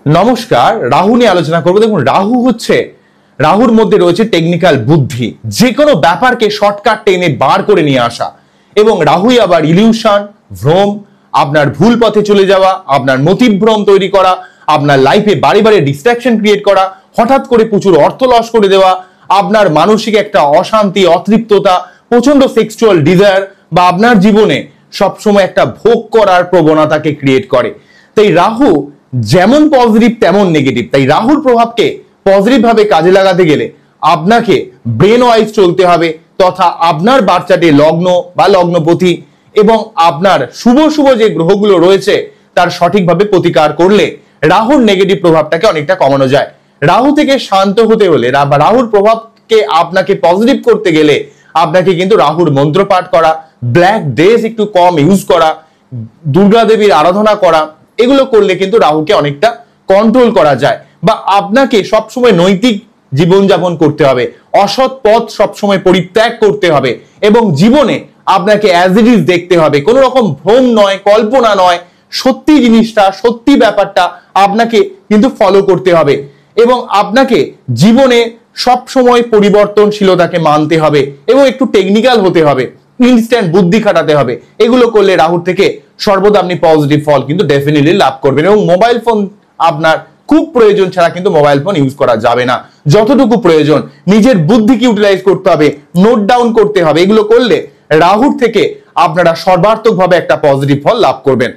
নমস্কার। রাহু নিয়ে আলোচনা করবো। দেখুন, রাহুর মধ্যে রয়েছে টেকনিক্যাল বুদ্ধি, যে কোনো ব্যাপারকে শর্টকাট টেনে বার করে নিয়ে আসা। এবং রাহুই আবার ইলিউশন, ভ্রম, আপনার ভুল পথে চলে যাওয়া, আপনার মতিভ্রম তৈরি করা, আপনার লাইফে বারে বারে ডিস্ট্রাকশন ক্রিয়েট করা, হঠাৎ করে প্রচুর অর্থ লস করে দেওয়া, আপনার মানসিক একটা অশান্তি, অতৃপ্ততা, প্রচন্ড সেক্সুয়াল ডিজায়ার, বা আপনার জীবনে সবসময় একটা ভোগ করার প্রবণতাকে ক্রিয়েট করে। তাই রাহু যেমন পজিটিভ তেমন নেগেটিভ। তাই রাহুর প্রভাবকে পজিটিভ ভাবে কাজে লাগাতে গেলে আপনাকে ব্রেন ওয়াইজ চলতে হবে, তথা আপনার বাচ্চাটি লগ্ন বা লগ্নপতি এবং আপনার শুভ শুভ যে গ্রহগুলো রয়েছে তার সঠিকভাবে প্রতিকার করলে রাহুর নেগেটিভ প্রভাবটাকে অনেকটা কমানো যায়। রাহু থেকে শান্ত হতে হলে বা রাহুর প্রভাবকে আপনাকে পজিটিভ করতে গেলে আপনাকে কিন্তু রাহুর মন্ত্র পাঠ করা, ব্ল্যাক ডেজ একটু কম ইউজ করা, দুর্গা দেবীর আরাধনা করা, এগুলো করলে কিন্তু রাহুকে অনেকটা কন্ট্রোল করা যায়। বা আপনাকে সবসময় নৈতিক জীবনযাপন করতে হবে, অসৎ পথ সবসময় পরিত্যাগ করতে হবে এবং জীবনে আপনাকে অ্যাজ ইট ইজ দেখতে হবে। কোনো রকম ভ্রম নয়, কল্পনা নয়, সত্যি জিনিসটা, সত্যি ব্যাপারটা আপনাকে কিন্তু ফলো করতে হবে এবং আপনাকে জীবনে সবসময় পরিবর্তনশীলতাকে মানতে হবে এবং একটু টেকনিক্যাল হতে হবে, ইনস্ট্যান্ট বুদ্ধি খাটাতে হবে। এগুলো করলে রাহুর থেকে সর্বদা আপনি পজিটিভ ফল কিন্তু ডেফিনেটলি লাভ করবেন। এবং মোবাইল ফোন আপনার খুব প্রয়োজন ছাড়া কিন্তু মোবাইল ফোন ইউজ করা যাবে না। যতটুকু প্রয়োজন নিজের বুদ্ধিকে ইউটিলাইজ করতে হবে, নোট ডাউন করতে হবে। এগুলো করলে রাহুর থেকে আপনারা সর্বাত্মকভাবে একটা পজিটিভ ফল লাভ করবেন।